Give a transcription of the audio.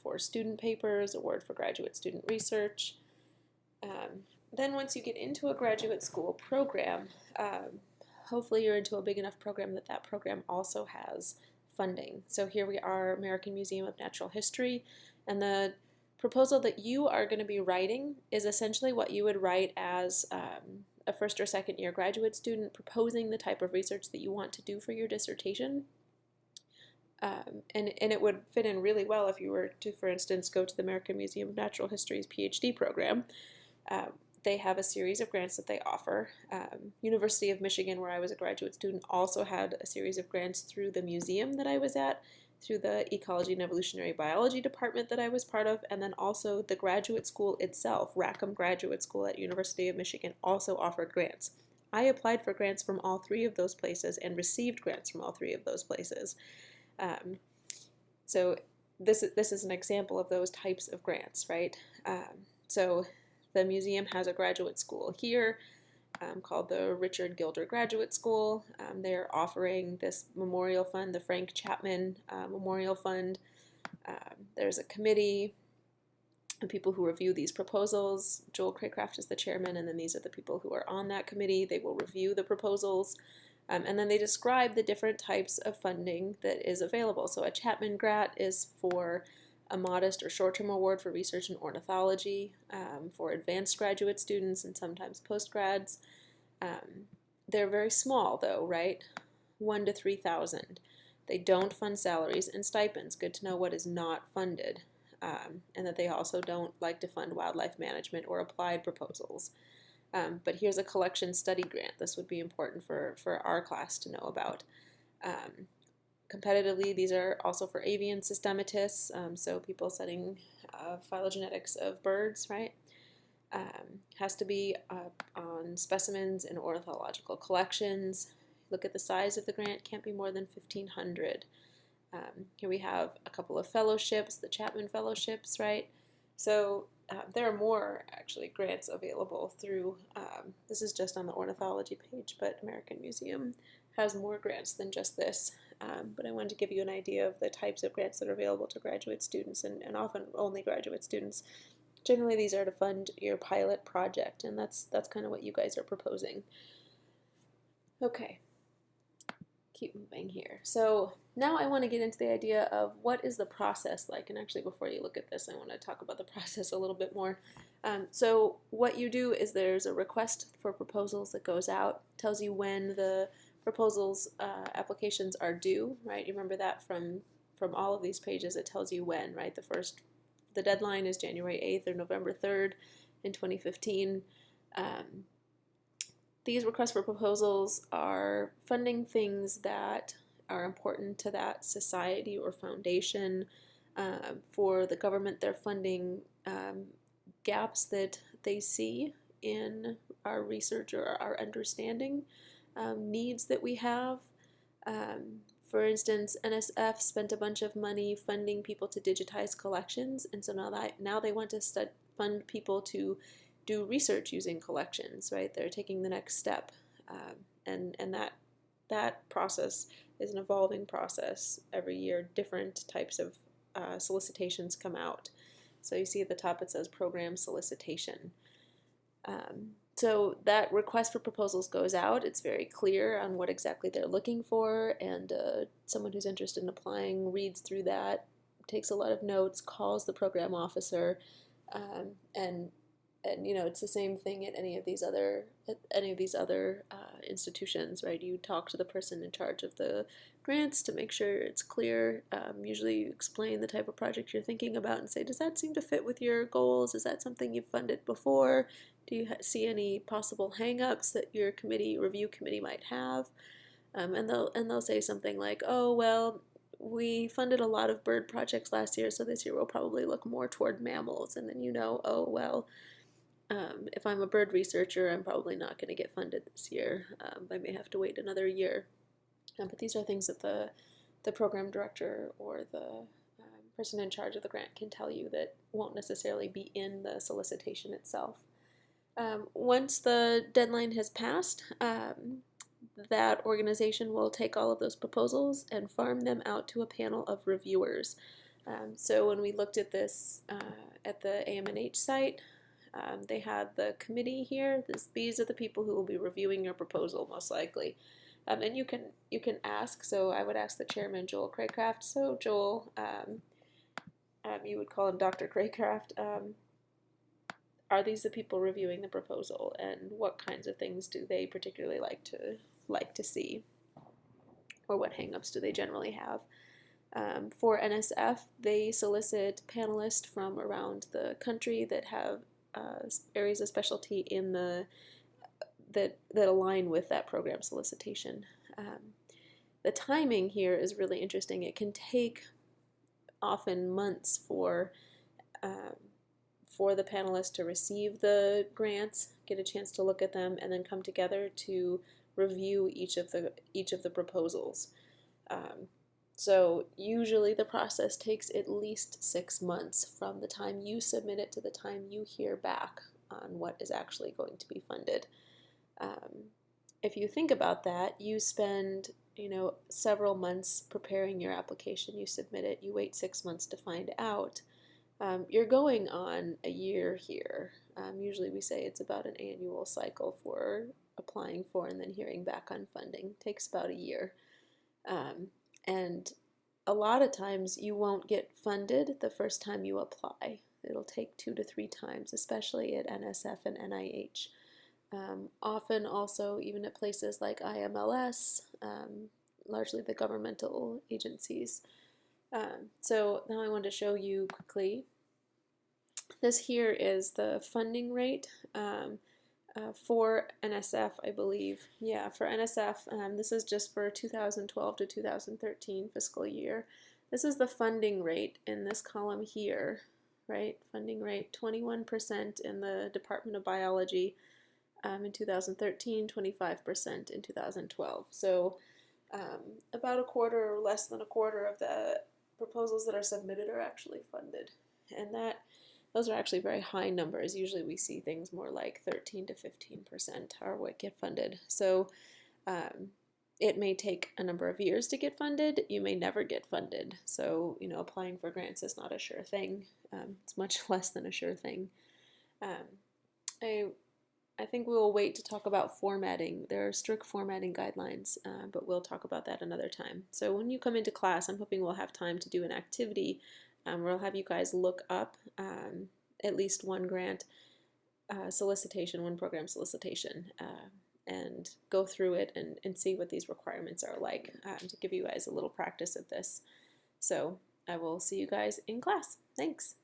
for student papers, award for graduate student research. Then once you get into a graduate school program, hopefully you're into a big enough program that that program also has funding. So here we are, American Museum of Natural History, and the proposal that you are going to be writing is essentially what you would write as a first or second year graduate student proposing the type of research that you want to do for your dissertation. And it would fit in really well if you were to, for instance, go to the American Museum of Natural History's PhD program. They have a series of grants that they offer. University of Michigan, where I was a graduate student, also had a series of grants through the museum that I was at, through the Ecology and Evolutionary Biology department that I was part of, and then also the graduate school itself, Rackham Graduate School at University of Michigan, also offered grants. I applied for grants from all three of those places and received grants from all three of those places. So this is an example of those types of grants, right? So the museum has a graduate school here called the Richard Gilder Graduate School. They're offering this memorial fund, the Frank Chapman Memorial Fund. There's a committee of people who review these proposals. Joel Craycraft is the chairman, and then these are the people who are on that committee. They will review the proposals. And then they describe the different types of funding that is available. So a Chapman grant is for a modest or short-term award for research in ornithology, for advanced graduate students and sometimes postgrads. They're very small though, right? 1 to 3,000. They don't fund salaries and stipends. Good to know what is not funded. And that they also don't like to fund wildlife management or applied proposals. But here's a collection study grant. This would be important for our class to know about. Competitively, these are also for avian systematists, so people studying phylogenetics of birds, right? Has to be on specimens in ornithological collections. Look at the size of the grant, can't be more than 1,500. Here we have a couple of fellowships, the Chapman Fellowships, right? So there are more, actually, grants available through, this is just on the ornithology page, but American Museum has more grants than just this. But I wanted to give you an idea of the types of grants that are available to graduate students, and often only graduate students. Generally, these are to fund your pilot project, and that's kind of what you guys are proposing. Okay, keep moving here. So now I want to get into the idea of what is the process like, and actually before you look at this, I want to talk about the process a little bit more. So what you do is there's a request for proposals that goes out, tells you when the proposals applications are due, right? You remember that from all of these pages, it tells you when, right? The deadline is January 8th or November 3rd in 2015. These requests for proposals are funding things that are important to that society or foundation. For the government, they're funding gaps that they see in our research or our understanding. Needs that we have. For instance, NSF spent a bunch of money funding people to digitize collections, and so now they want to fund people to do research using collections, right? They're taking the next step, and that process is an evolving process. Every year, different types of solicitations come out. So you see at the top it says program solicitation. So that request for proposals goes out. It's very clear on what exactly they're looking for, and someone who's interested in applying reads through that, takes a lot of notes, calls the program officer, and you know, it's the same thing at any of these other institutions, right? You talk to the person in charge of the grants to make sure it's clear. Usually you explain the type of project you're thinking about and say, does that seem to fit with your goals? Is that something you've funded before? Do you see any possible hang-ups that your review committee might have? And they'll say something like, oh, well, we funded a lot of bird projects last year, so this year we'll probably look more toward mammals. And then you know, oh, well, if I'm a bird researcher, I'm probably not going to get funded this year. I may have to wait another year. But these are things that the program director or the person in charge of the grant can tell you that won't necessarily be in the solicitation itself. Once the deadline has passed, that organization will take all of those proposals and farm them out to a panel of reviewers. So when we looked at this at the AMNH site, they have the committee here. These are the people who will be reviewing your proposal most likely. And you can ask, so I would ask the chairman, Joel Craycraft. So Joel, you would call him Dr. Craycraft. Are these the people reviewing the proposal, and what kinds of things do they particularly like to see, or what hangups do they generally have? For NSF, they solicit panelists from around the country that have areas of specialty in that align with that program solicitation. The timing here is really interesting. It can take often months for the panelists to receive the grants, get a chance to look at them, and then come together to review each of the proposals. So usually the process takes at least 6 months from the time you submit it to the time you hear back on what is actually going to be funded. If you think about that, you spend several months preparing your application, you submit it, you wait 6 months to find out. You're going on a year here. Usually we say it's about an annual cycle for applying for and then hearing back on funding. It takes about a year. And a lot of times you won't get funded the first time you apply. It'll take 2 to 3 times, especially at NSF and NIH. Often also even at places like IMLS, largely the governmental agencies. So now I want to show you quickly. This here is the funding rate for NSF, I believe. Yeah, for NSF, this is just for 2012 to 2013 fiscal year. This is the funding rate in this column here, right? Funding rate 21% in the Department of Biology in 2013, 25% in 2012. So about a quarter or less than a quarter of the proposals that are submitted are actually funded. And those are actually very high numbers. Usually we see things more like 13 to 15% are what get funded. So it may take a number of years to get funded. You may never get funded. So, applying for grants is not a sure thing. It's much less than a sure thing. I think we will wait to talk about formatting. There are strict formatting guidelines, but we'll talk about that another time. So when you come into class, I'm hoping we'll have time to do an activity where I'll have you guys look up at least one grant solicitation, one program solicitation, and go through it and see what these requirements are like to give you guys a little practice at this. So I will see you guys in class. Thanks.